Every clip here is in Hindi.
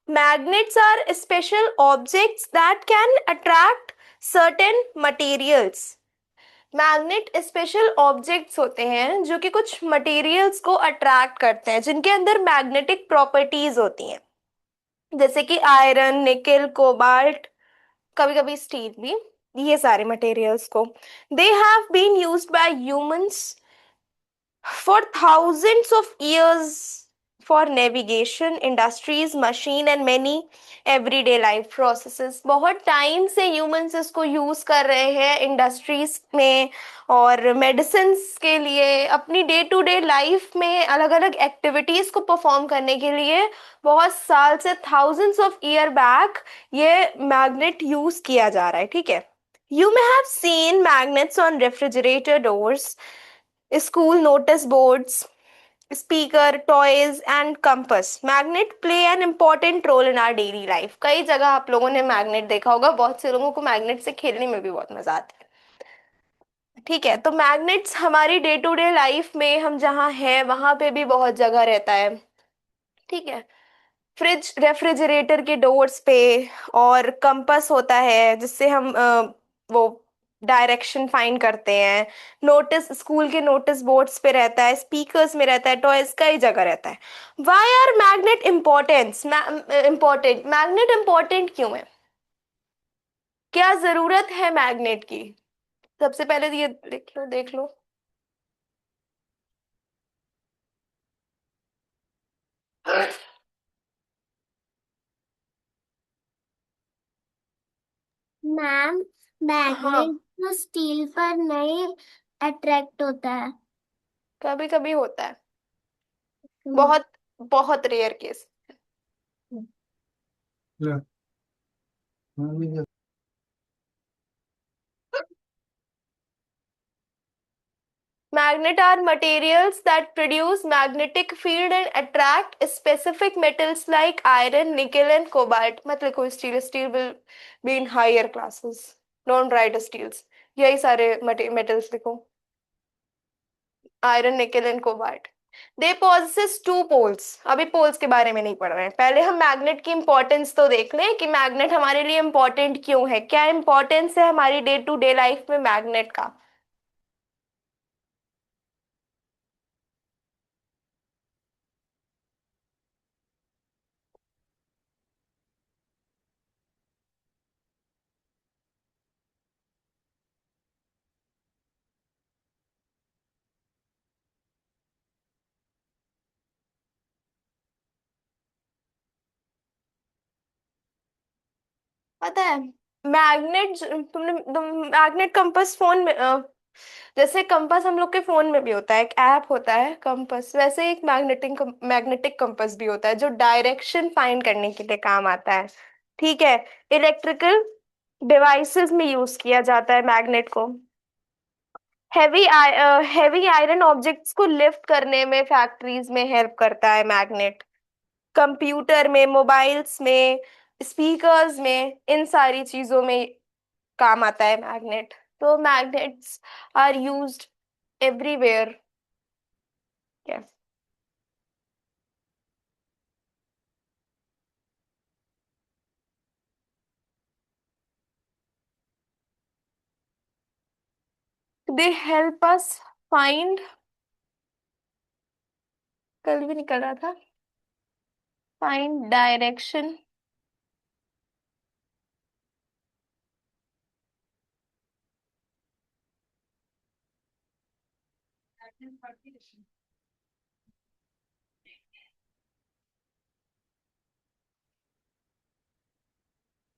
Magnets are special objects that can attract certain materials. Magnet special objects होते हैं जो कि कुछ मटेरियल्स को अट्रैक्ट करते हैं, जिनके अंदर मैग्नेटिक प्रॉपर्टीज होती हैं, जैसे कि आयरन, निकेल, कोबाल्ट, कभी कभी स्टील भी। ये सारे मटेरियल्स को they have been used by humans for thousands of years for navigation, industries, machine and many everyday life processes। बहुत टाइम से humans इसको यूज कर रहे हैं इंडस्ट्रीज में और मेडिसिन के लिए, अपनी डे टू डे लाइफ में अलग अलग एक्टिविटीज को परफॉर्म करने के लिए। बहुत साल से, thousands of year back ये मैग्नेट यूज किया जा रहा है, ठीक है। You may have seen magnets on refrigerator doors, school notice boards, speaker, toys and compass। Magnet play an important role in our daily life. कई जगह आप लोगों ने मैग्नेट देखा होगा, बहुत से लोगों को मैग्नेट से खेलने में भी बहुत मजा आता है, ठीक है। तो मैग्नेट्स हमारी डे टू डे लाइफ में, हम जहाँ हैं वहां पे भी बहुत जगह रहता है, ठीक है। फ्रिज, रेफ्रिजरेटर के डोर्स पे, और कंपास होता है जिससे हम वो डायरेक्शन फाइंड करते हैं। नोटिस, स्कूल के नोटिस बोर्ड्स पे रहता है, स्पीकर्स में रहता है, टॉयज, कई जगह रहता है। Why are magnet importance important, magnet important क्यों है? क्या जरूरत है मैग्नेट की? सबसे पहले तो ये देख लो। मैम, हाँ, मैग्नेट तो स्टील पर नहीं अट्रैक्ट होता है। कभी कभी होता है, हम्म। बहुत बहुत rare case. Magnet are materials that produce magnetic field and attract specific metals like iron, nickel and cobalt। मत लिखो steel, steel will be in higher classes, don't write steels। यही सारे metals लिखो, iron, nickel and cobalt. They possesses two poles. अभी पोल्स के बारे में नहीं पढ़ रहे हैं, पहले हम मैग्नेट की इंपॉर्टेंस तो देख लें कि मैग्नेट हमारे लिए इंपॉर्टेंट क्यों है, क्या इंपॉर्टेंस है हमारी डे टू डे लाइफ में मैग्नेट का। पता है, मैग्नेट, तुम मैग्नेट कंपास फोन में जैसे कंपास हम लोग के फोन में भी होता है, एक ऐप होता है कंपास, वैसे एक मैग्नेटिक कंपास भी होता है जो डायरेक्शन फाइंड करने के लिए काम आता है, ठीक है। इलेक्ट्रिकल डिवाइसेस में यूज किया जाता है मैग्नेट को। हैवी हैवी आयरन ऑब्जेक्ट्स को लिफ्ट करने में फैक्ट्रीज में हेल्प करता है मैग्नेट। कंप्यूटर में, मोबाइल्स में, स्पीकर्स में, इन सारी चीजों में काम आता है मैग्नेट। तो magnets are used everywhere. Yes, they help us find, कल भी निकल रहा था, फाइंड डायरेक्शन।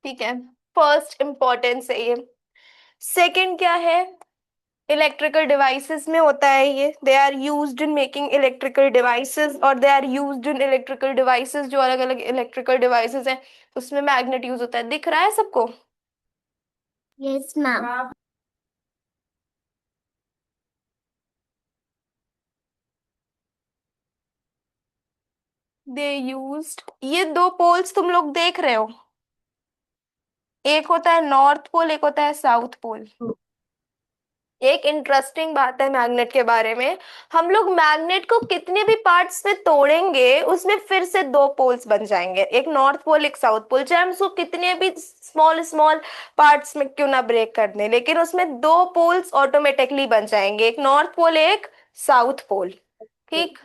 ठीक है, फर्स्ट इम्पोर्टेंस है ये। सेकंड क्या है? इलेक्ट्रिकल डिवाइसेस में होता है ये। They are used in making electrical devices, और they are used in electrical devices, जो अलग अलग इलेक्ट्रिकल डिवाइसेस हैं उसमें मैग्नेट यूज होता है। दिख रहा है सबको? Yes ma'am. दे यूज्ड, ये दो पोल्स तुम लोग देख रहे हो, एक होता है नॉर्थ पोल, एक होता है साउथ पोल। एक इंटरेस्टिंग बात है मैग्नेट के बारे में। हम लोग मैग्नेट को कितने भी पार्ट्स में तोड़ेंगे उसमें फिर से दो पोल्स बन जाएंगे, एक नॉर्थ पोल एक साउथ पोल, चाहे हम उसको कितने भी स्मॉल स्मॉल पार्ट्स में क्यों ना ब्रेक कर दें, लेकिन उसमें दो पोल्स ऑटोमेटिकली बन जाएंगे, एक नॉर्थ पोल एक साउथ पोल। ठीक।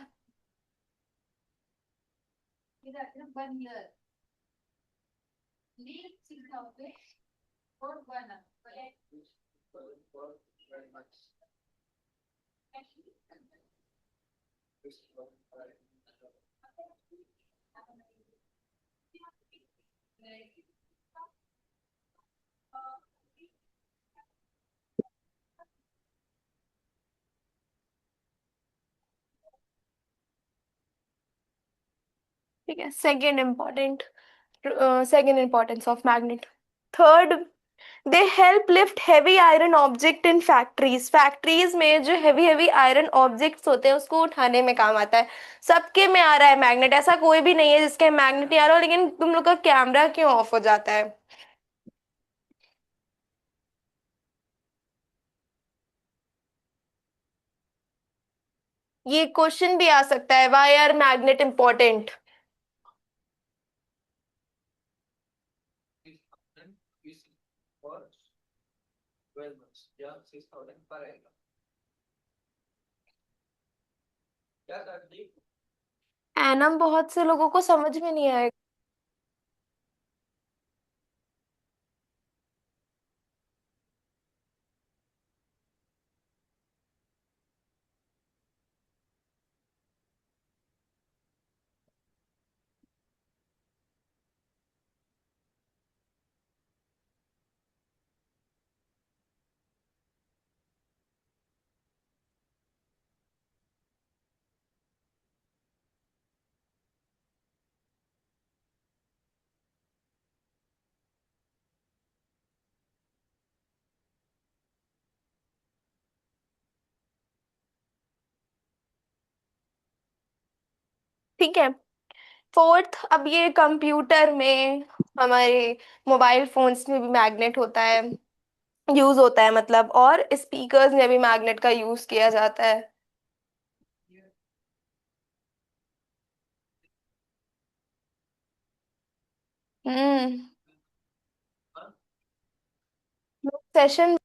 ठीक है, second importance of magnet. Third, they help lift heavy iron object in factories. Factories में जो हैवी हैवी आयरन ऑब्जेक्ट्स होते हैं उसको उठाने में काम आता है। सबके में आ रहा है मैग्नेट, ऐसा कोई भी नहीं है जिसके मैग्नेट नहीं आ रहा हो, लेकिन तुम लोग का कैमरा क्यों ऑफ हो जाता है? ये क्वेश्चन भी आ सकता है, व्हाई आर मैग्नेट इंपॉर्टेंट। एनम बहुत से लोगों को समझ में नहीं आएगा। ठीक है। फोर्थ, अब ये कंप्यूटर में, हमारे मोबाइल फोन्स में भी मैग्नेट होता है, यूज होता है मतलब, और स्पीकर्स में भी मैग्नेट का यूज किया जाता है। हम्म। सेशन।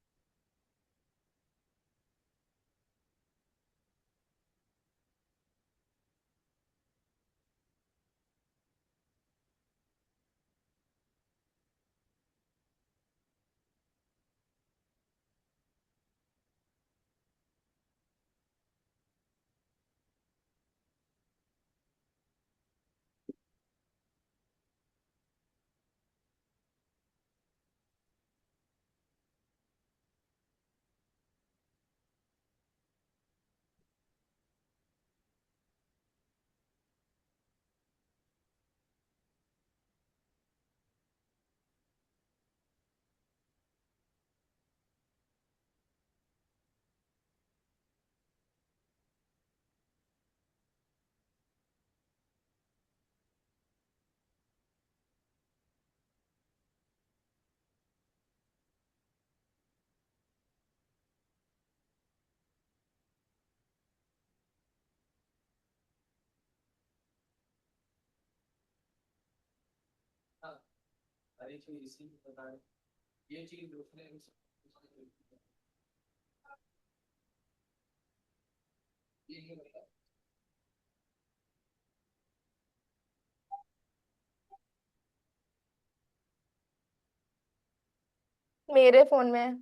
मेरे फोन में है।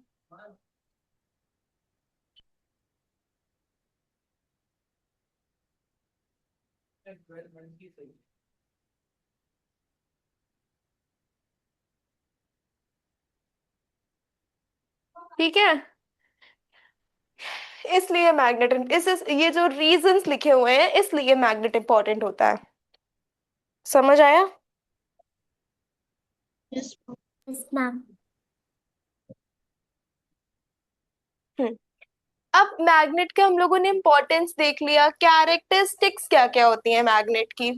ठीक है। इसलिए मैग्नेट, ये जो रीजंस लिखे हुए हैं इसलिए मैग्नेट इंपॉर्टेंट होता है। समझ आया? Yes ma'am. हम्म। अब मैग्नेट के हम लोगों ने इंपॉर्टेंस देख लिया, कैरेक्टरिस्टिक्स क्या क्या होती हैं मैग्नेट की।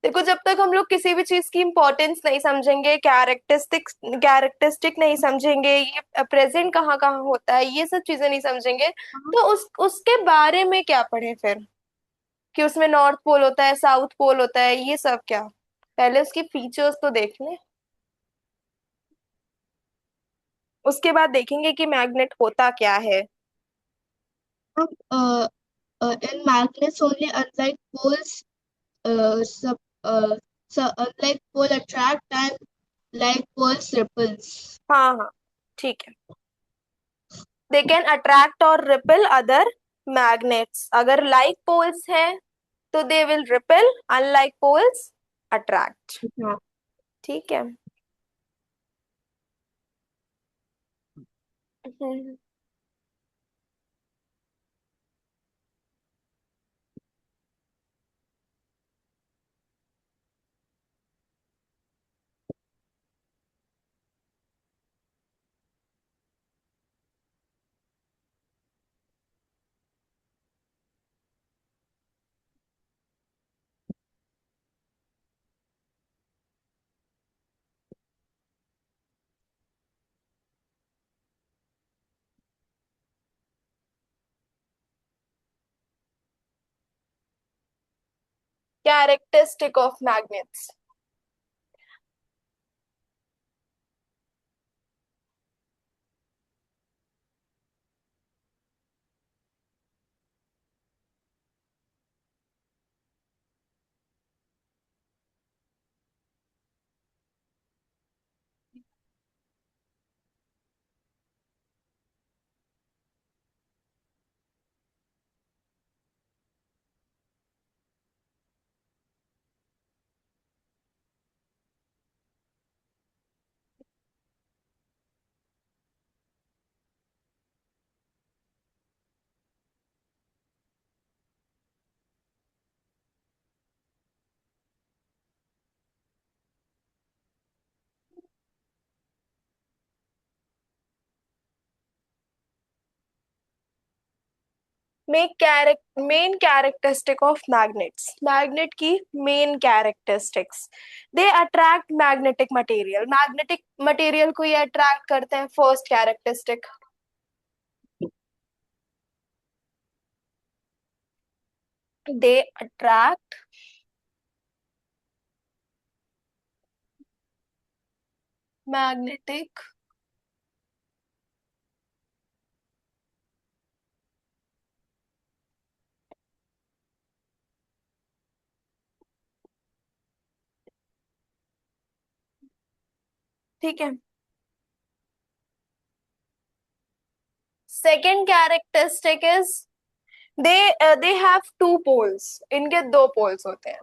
देखो, जब तक हम लोग किसी भी चीज की इंपॉर्टेंस नहीं समझेंगे, कैरेक्टरिस्टिक नहीं समझेंगे, ये प्रेजेंट कहाँ कहाँ होता है, ये सब चीजें नहीं समझेंगे, हाँ। तो उसके बारे में क्या पढ़े फिर, कि उसमें नॉर्थ पोल होता है, साउथ पोल होता है, ये सब क्या। पहले उसकी फीचर्स तो देख लें, उसके बाद देखेंगे कि मैग्नेट होता क्या है। In magnets only, unlike poles, sub, unlike pole attract and like poles repels. हाँ हाँ, ठीक है। दे कैन अट्रैक्ट और रिपेल अदर मैग्नेट्स। अगर लाइक पोल्स हैं तो they will repel, unlike poles attract. हाँ। ठीक है। Characteristic of magnets. Main characteristic of magnets, magnet की main characteristics. They attract magnetic material, magnetic material को ये अट्रैक्ट करते हैं, first characteristic. They attract magnetic ठीक है। Second characteristic is they they have two poles, इनके दो पोल्स होते हैं।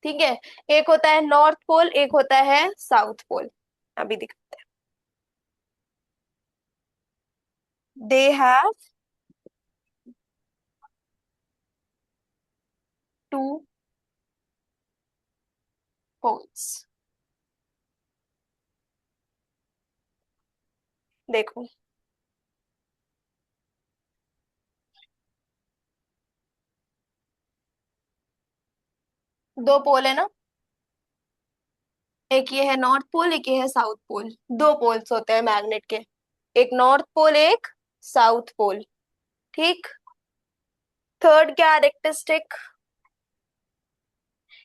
ठीक है, एक होता है नॉर्थ पोल, एक होता है साउथ पोल। अभी दिखाते हैं। They have two poles. देखो, दो पोल है ना, एक ये है नॉर्थ पोल, एक ये है साउथ पोल। दो पोल्स होते हैं मैग्नेट के, एक नॉर्थ पोल, एक साउथ पोल। ठीक। Third characteristic,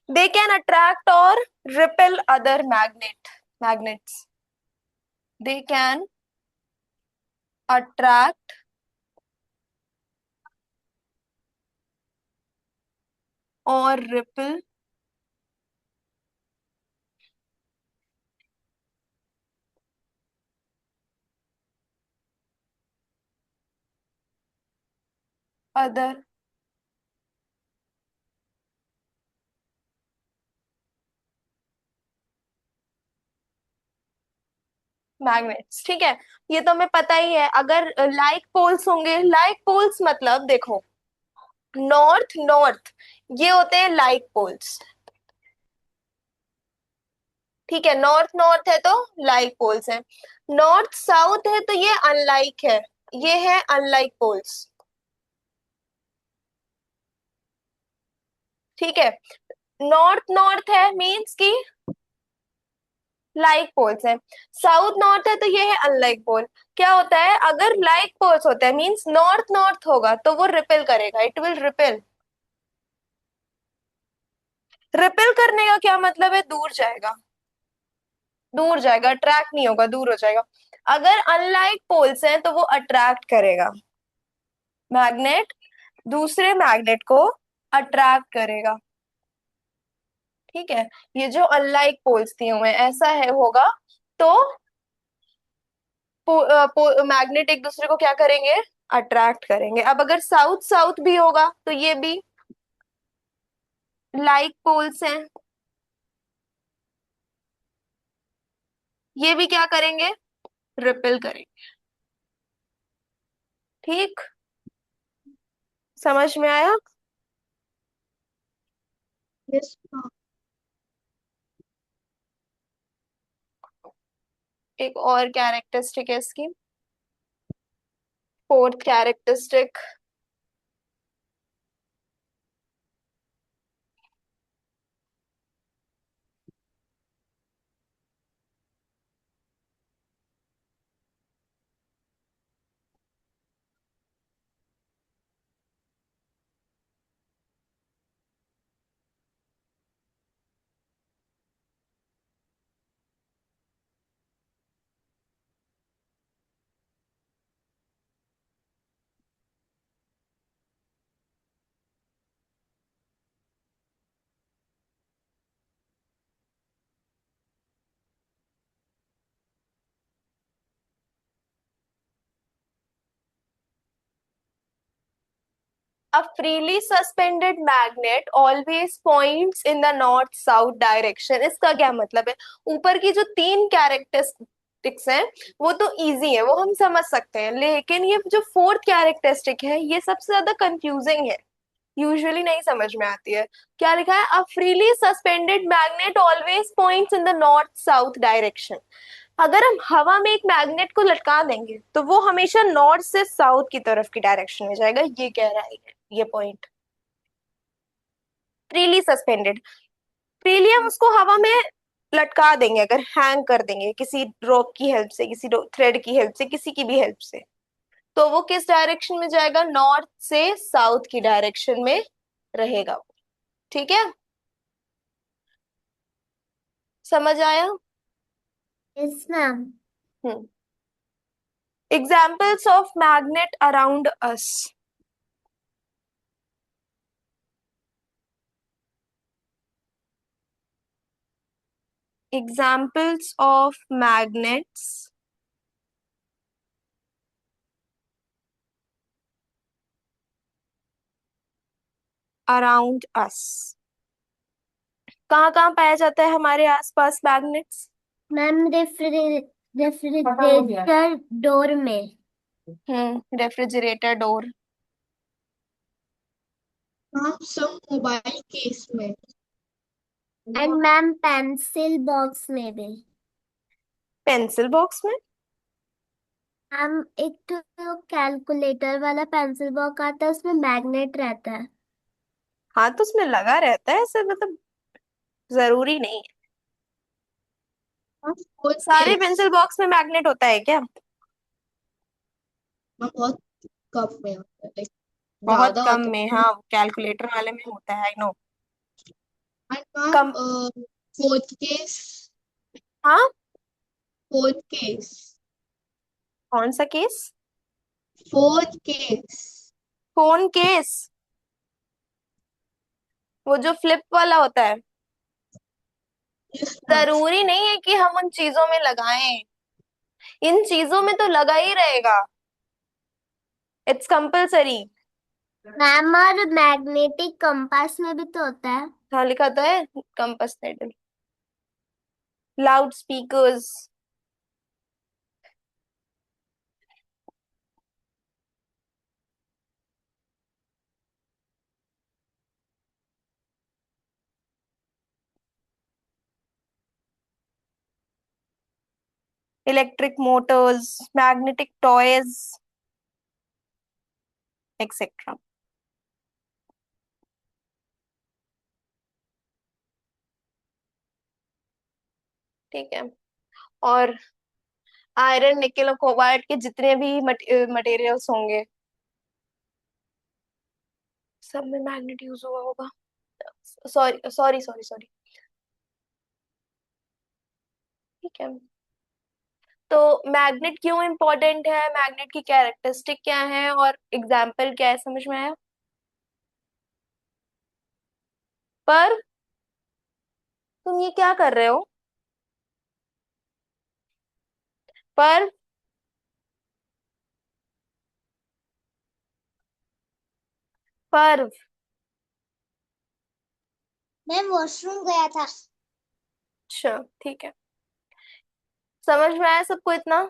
they can attract और repel other magnets. They can attract और रिपेल अदर मैग्नेट्स। ठीक है, ये तो हमें पता ही है। अगर लाइक पोल्स होंगे, लाइक पोल्स मतलब देखो, नॉर्थ नॉर्थ, ये होते हैं लाइक पोल्स। ठीक है, नॉर्थ नॉर्थ है तो लाइक पोल्स है। नॉर्थ साउथ है तो ये अनलाइक है, ये है अनलाइक पोल्स। ठीक है, नॉर्थ नॉर्थ है मीन्स कि लाइक पोल्स है। साउथ नॉर्थ है तो ये है अनलाइक पोल। क्या होता है, अगर लाइक पोल्स होते हैं मीन्स नॉर्थ नॉर्थ होगा तो वो रिपेल करेगा, इट विल रिपेल। रिपेल करने का क्या मतलब है, दूर जाएगा, दूर जाएगा, अट्रैक्ट नहीं होगा, दूर हो जाएगा। अगर अनलाइक पोल्स हैं तो वो अट्रैक्ट करेगा, मैग्नेट दूसरे मैग्नेट को अट्रैक्ट करेगा। ठीक है, ये जो अनलाइक पोल्स दिए हुए हैं ऐसा है होगा तो मैग्नेट एक दूसरे को क्या करेंगे, अट्रैक्ट करेंगे। अब अगर साउथ साउथ भी होगा तो ये भी लाइक पोल्स हैं, ये भी क्या करेंगे, रिपेल करेंगे। ठीक, समझ में आया। यस। एक और कैरेक्टरिस्टिक है इसकी, fourth characteristic. A freely suspended magnet always points in the north south direction। इसका क्या मतलब है, यूपर की जो तीन कैरेक्टरिस्टिक्स हैं वो तो इजी है, वो हम समझ सकते हैं, लेकिन ये जो फोर्थ कैरेक्टरिस्टिक है ये सबसे ज्यादा कंफ्यूजिंग है, यूजुअली नहीं समझ में आती है। क्या लिखा है, a freely suspended magnet always points in the north south direction. अगर हम हवा में एक मैग्नेट को लटका देंगे तो वो हमेशा नॉर्थ से साउथ की तरफ की डायरेक्शन में जाएगा, ये कह रहा है ये पॉइंट। फ्रीली सस्पेंडेड, फ्रीली हम उसको हवा में लटका देंगे, अगर हैंग कर देंगे किसी रोप की हेल्प से, किसी थ्रेड की हेल्प से, किसी की भी हेल्प से, तो वो किस डायरेक्शन में जाएगा, नॉर्थ से साउथ की डायरेक्शन में रहेगा वो। ठीक है, समझ आया। Yes ma'am. Hmm, examples of magnet around us. Examples of magnets around us. कहाँ कहाँ पाया जाता है हमारे आसपास मैग्नेट्स। मैम रेफ्रिजरेटर डोर में। Refrigerator door. हाँ, सब मोबाइल केस में। एंड मैम पेंसिल बॉक्स में भी। पेंसिल बॉक्स में। मैम एक तो कैलकुलेटर वाला पेंसिल बॉक्स आता है, उसमें मैग्नेट रहता है। हाँ तो उसमें लगा रहता है ऐसे, मतलब जरूरी नहीं है। हाँ, फोन सारे केस। पेंसिल बॉक्स में मैग्नेट होता है क्या। मैम बहुत कम में होता है, लाइक बहुत ज्यादा कम होता में, है। हाँ कैलकुलेटर वाले में होता है, I know. And ma'am come. Fourth case. हाँ, फोर्थ केस। कौन सा case. Fourth case. Phone case, वो जो फ्लिप वाला होता है। Yes ma'am. जरूरी नहीं है कि हम उन चीजों में लगाएं, इन चीजों में तो लगा ही रहेगा, इट्स कंपल्सरी। मैम और मैग्नेटिक कंपास में भी तो होता है। हाँ लिखा तो है, compass needle, loud speakers, electric Motors, magnetic toys, etcetera. ठीक है। और आयरन, निकेल और कोबाल्ट के जितने भी मटेरियल्स होंगे, सब में मैग्नेट यूज हुआ होगा। Sorry sorry sorry sorry. ठीक है। तो मैग्नेट क्यों इम्पोर्टेंट है, मैग्नेट की कैरेक्टरिस्टिक क्या है और एग्जाम्पल क्या है, समझ में आया? पर तुम ये क्या कर रहे हो? पर पर मैं वॉशरूम गया था। अच्छा ठीक है। समझ में आया सबको इतना?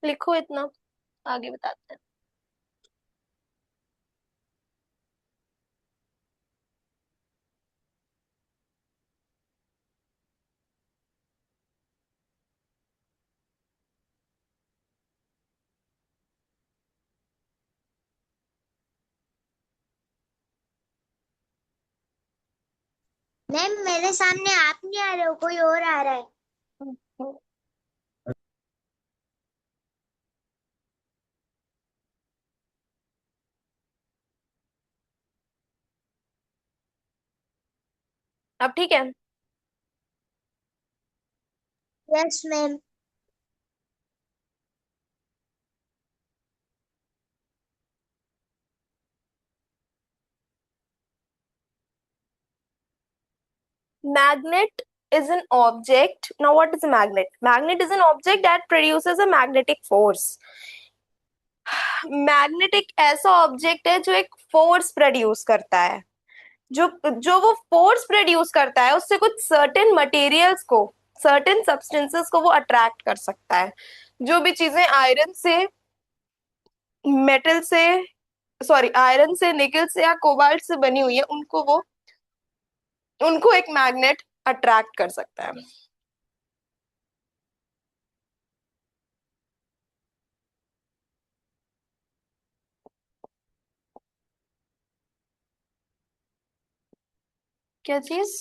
लिखो इतना, आगे बताते हैं। नहीं, मेरे सामने आप नहीं आ रहे हो, कोई और आ रहा है। अब ठीक है। Yes ma'am. Magnet is an object. Now, what is a magnet? Magnet is an object that produces a magnetic force. Magnet एक ऐसा ऑब्जेक्ट है जो एक फोर्स प्रोड्यूस करता है। जो जो वो फोर्स प्रोड्यूस करता है उससे कुछ सर्टेन मटेरियल्स को, सर्टेन सब्सटेंसेस को वो अट्रैक्ट कर सकता है। जो भी चीजें आयरन से, मेटल से, सॉरी आयरन से, निकल से या कोबाल्ट से बनी हुई है, उनको वो, उनको एक मैग्नेट अट्रैक्ट कर सकता है। क्या चीज?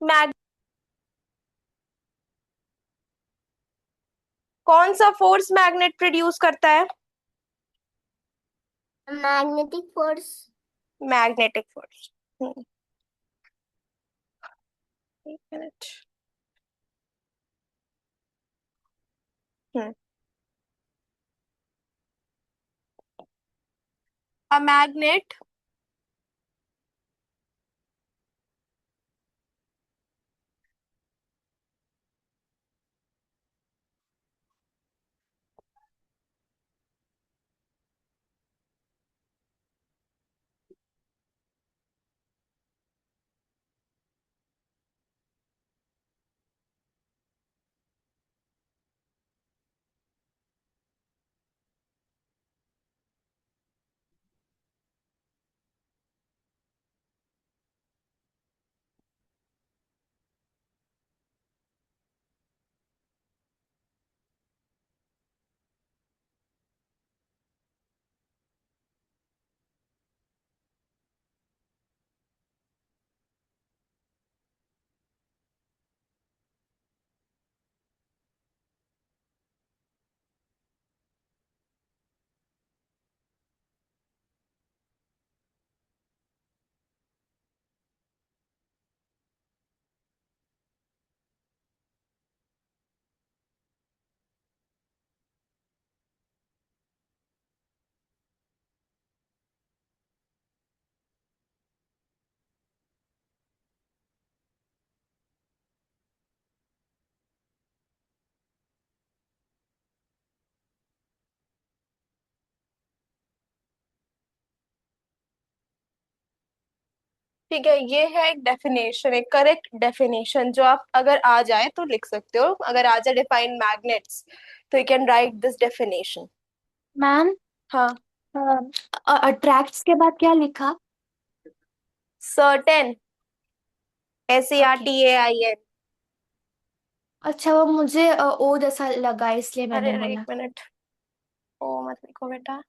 मैग कौन सा फोर्स मैग्नेट प्रोड्यूस करता है? Magnetic force. Magnetic force. एक मिनट। हम्म अ मैग्नेट ठीक है, ये है एक डेफिनेशन, एक करेक्ट डेफिनेशन जो आप अगर आ जाए तो लिख सकते हो। अगर आ जाए डिफाइन मैग्नेट्स, तो you can write this definition. Ma'am, हाँ। अट्रैक्ट्स के बाद क्या लिखा? Certain, okay. SERTAIN। अच्छा, वो मुझे ओ जैसा लगा इसलिए अरे मैंने अरे, एक बोला। मिनट। ओ मत लिखो बेटा।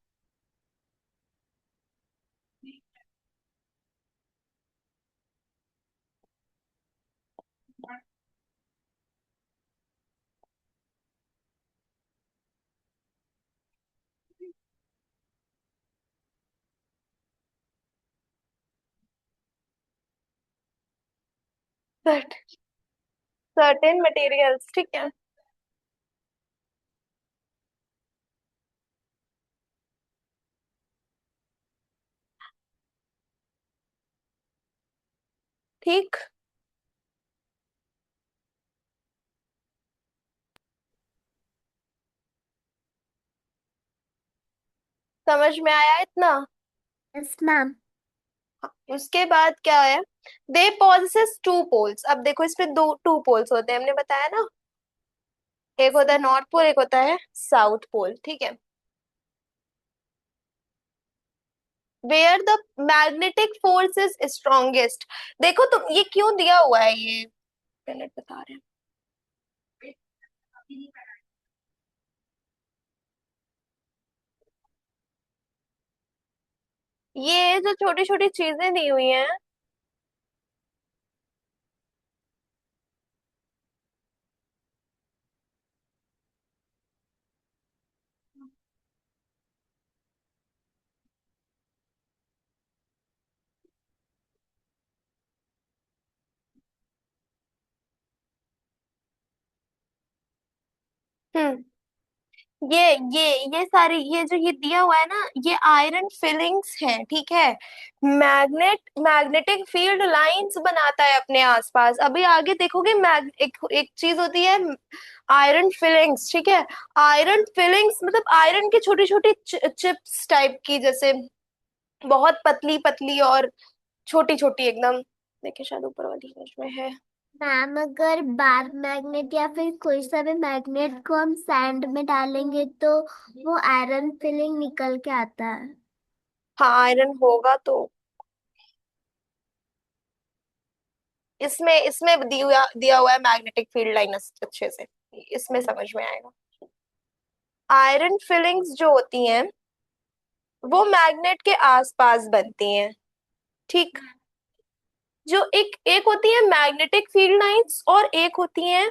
सर्टेन मटेरियल्स, ठीक है। ठीक। समझ में आया इतना? Yes ma'am. उसके बाद क्या है? दे पॉजेसेस टू पोल्स। अब देखो, इसमें दो टू पोल्स होते हैं, हमने बताया ना। एक होता है नॉर्थ पोल, एक होता है साउथ पोल, ठीक है। Where the magnetic force is strongest. देखो तुम, ये क्यों दिया हुआ है ये, मिनट बता रहे हैं। ये जो छोटी छोटी चीजें दी हुई हैं। हम्म ये ये ये सारी, ये जो ये दिया हुआ है ना, ये आयरन फिलिंग्स हैं, ठीक है। मैग्नेटिक फील्ड लाइंस बनाता है अपने आसपास। अभी आगे देखोगे, एक चीज होती है आयरन फिलिंग्स, ठीक है। आयरन फिलिंग्स मतलब आयरन की छोटी छोटी चिप्स टाइप की, जैसे बहुत पतली पतली और छोटी छोटी एकदम। देखिए शायद ऊपर वाली इमेज में है। मैम, अगर बार मैग्नेट या फिर कोई सा भी मैग्नेट को हम सैंड में डालेंगे तो वो आयरन फिलिंग निकल के आता है। हाँ, आयरन होगा तो। इसमें इसमें दिया हुआ है मैग्नेटिक फील्ड लाइन अच्छे से, इसमें समझ में आएगा। आयरन फिलिंग्स जो होती हैं, वो मैग्नेट के आसपास बनती हैं, ठीक। जो एक एक होती है मैग्नेटिक फील्ड लाइंस और एक होती है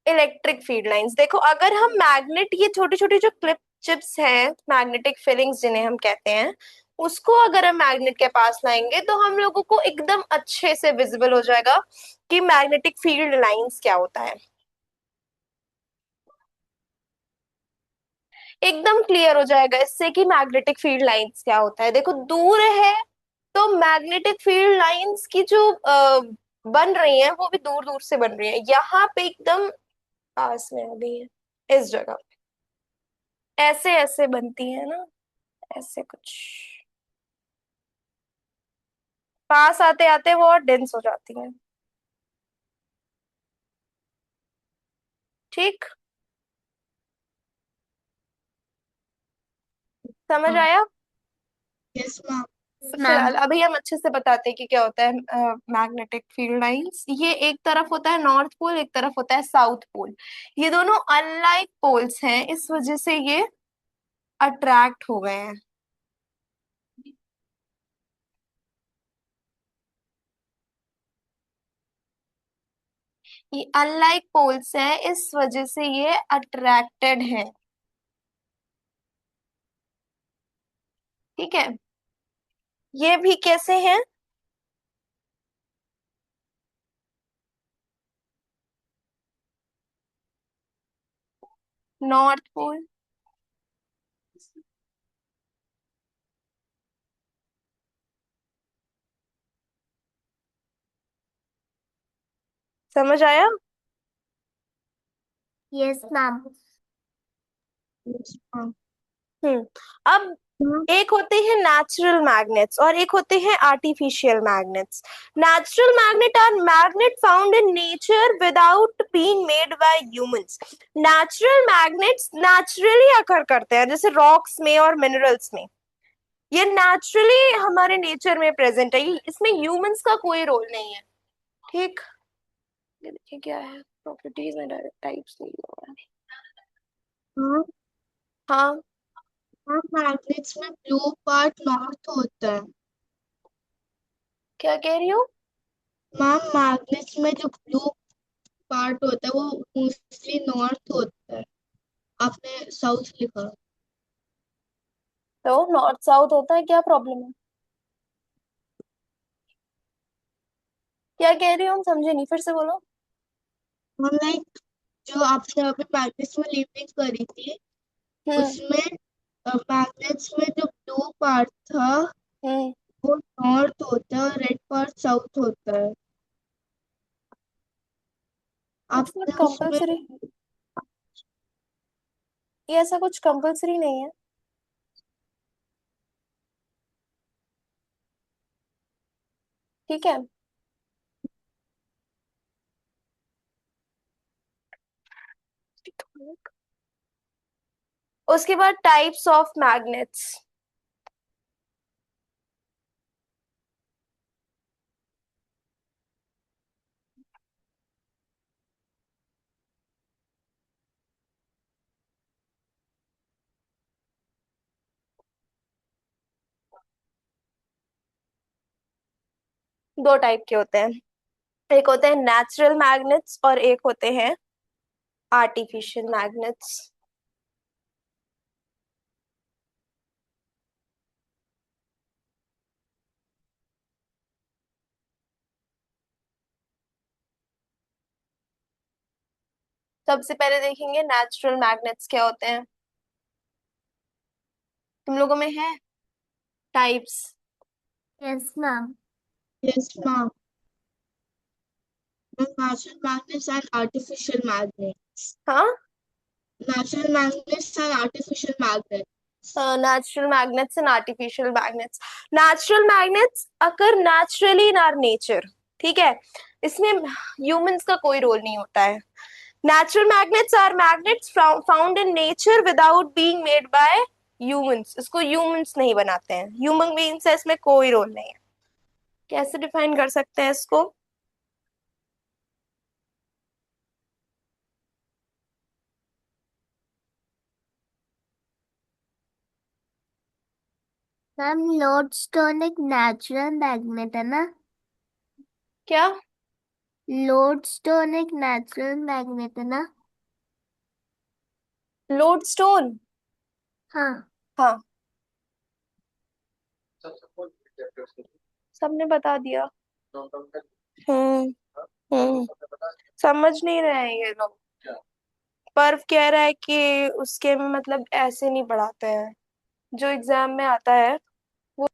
इलेक्ट्रिक फील्ड लाइंस। देखो अगर हम मैग्नेट, ये छोटी छोटी जो क्लिप चिप्स हैं, मैग्नेटिक फिलिंग्स जिन्हें हम कहते हैं, उसको अगर हम मैग्नेट के पास लाएंगे तो हम लोगों को एकदम अच्छे से विजिबल हो जाएगा कि मैग्नेटिक फील्ड लाइंस क्या होता है। एकदम क्लियर हो जाएगा इससे कि मैग्नेटिक फील्ड लाइंस क्या होता है। देखो दूर है तो मैग्नेटिक फील्ड लाइंस की जो बन रही है वो भी दूर दूर से बन रही है, यहाँ पे एकदम पास में अभी है, इस जगह ऐसे ऐसे बनती है ना, ऐसे कुछ पास आते आते वो और डेंस हो जाती है। ठीक, समझ हाँ। आया? Yes ma'am. फिलहाल मैम। अभी हम अच्छे से बताते हैं कि क्या होता है मैग्नेटिक फील्ड लाइंस। ये एक तरफ होता है नॉर्थ पोल, एक तरफ होता है साउथ पोल। ये दोनों अनलाइक पोल्स हैं, इस वजह से ये अट्रैक्ट हो गए हैं। ये अनलाइक पोल्स हैं, इस वजह से ये अट्रैक्टेड हैं। ठीक है, ये भी कैसे हैं? नॉर्थ पोल, समझ आया? Yes ma'am. Yes ma'am. Hmm. अब एक होते हैं नेचुरल मैग्नेट्स और एक होते हैं artificial magnets. Natural magnet are magnet found in nature without being made by humans. Natural magnets naturally occur करते हैं, जैसे रॉक्स में और मिनरल्स में। ये नेचुरली हमारे नेचर में प्रेजेंट है, इसमें ह्यूमंस का कोई रोल नहीं है। ठीक, ये देखिए क्या है, प्रॉपर्टीज में डायरेक्ट टाइप्स नहीं हुआ है। हाँ। हाँ, मैम मैग्नेट्स में ब्लू पार्ट नॉर्थ होता है। क्या कह रही हो? मैम मैग्नेट्स में जो ब्लू पार्ट होता है वो मोस्टली नॉर्थ होता है। आपने साउथ लिखा। तो नॉर्थ साउथ होता है, क्या प्रॉब्लम है? क्या कह रही हो, हम समझे नहीं, फिर से बोलो। मैम लाइक जो आपने अभी मैग्नेट्स में लिविंग करी थी हम्म। उसमें मैग्नेट्स में जो ब्लू पार्ट था हम्म। वो नॉर्थ होता है और रेड पार्ट साउथ होता है। इट्स नॉट आपने उसमें कंपल्सरी, ये ऐसा कुछ कंपल्सरी नहीं है। ठीक है, उसके बाद टाइप्स ऑफ मैग्नेट्स। दो टाइप के होते हैं, एक होते हैं नेचुरल मैग्नेट्स और एक होते हैं आर्टिफिशियल मैग्नेट्स। सबसे पहले देखेंगे नेचुरल मैग्नेट्स क्या होते हैं। तुम लोगों में है types? Yes ma'am. Yes ma'am. Natural magnets and artificial magnet. हाँ, Natural magnets and artificial magnets. Natural magnets and artificial magnets. Natural magnets occur naturally in our nature. ठीक है, इसमें ह्यूमंस का कोई रोल नहीं होता है। Natural magnets are magnets found in nature without being made by humans. इसको ह्यूमंस नहीं बनाते हैं, ह्यूमन बीइंग्स है, इसमें कोई रोल नहीं है। कैसे डिफाइन कर सकते हैं इसको? मैम लोडस्टोन एक नेचुरल मैग्नेट है ना? क्या? लोडस्टोन एक नेचुरल मैग्नेट है ना? लोडस्टोन? हाँ। हाँ, सबने बता दिया। हम्म। हम्म। समझ नहीं रहे हैं ये लोग। पर्व कह रहा है कि उसके में मतलब ऐसे नहीं पढ़ाते हैं जो एग्जाम में आता है। वो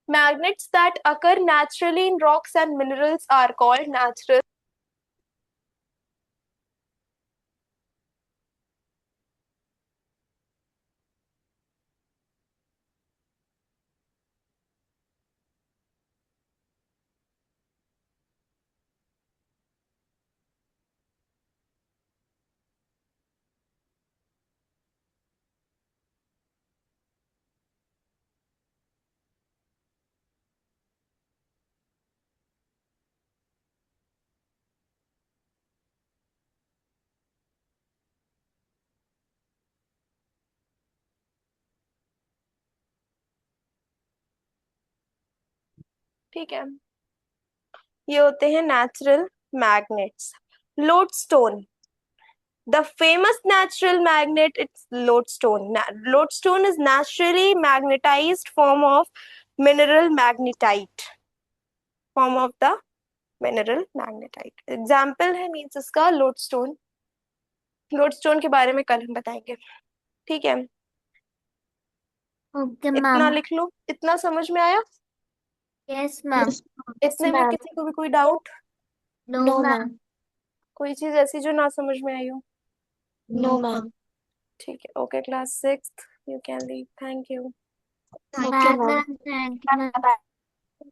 magnets that occur naturally in rocks and minerals are called natural. ठीक है, ये होते हैं natural magnets. Lodestone, the famous natural magnet, it's lodestone. Lodestone is naturally magnetized form of mineral magnetite, form of the mineral magnetite। Example है मीन्स इसका लोडस्टोन। लोडस्टोन के बारे में कल हम बताएंगे। ठीक है, ओके इतना मैम। लिख लो। इतना समझ में आया? Yes ma'am. इतने में किसी को भी कोई doubt? No no ma'am. Ma'am. कोई चीज ऐसी जो ना समझ में आई हो? No ma'am. ठीक है, okay, class sixth, you can leave, thank you. Okay bye ma'am. Ma'am, thank you ma'am.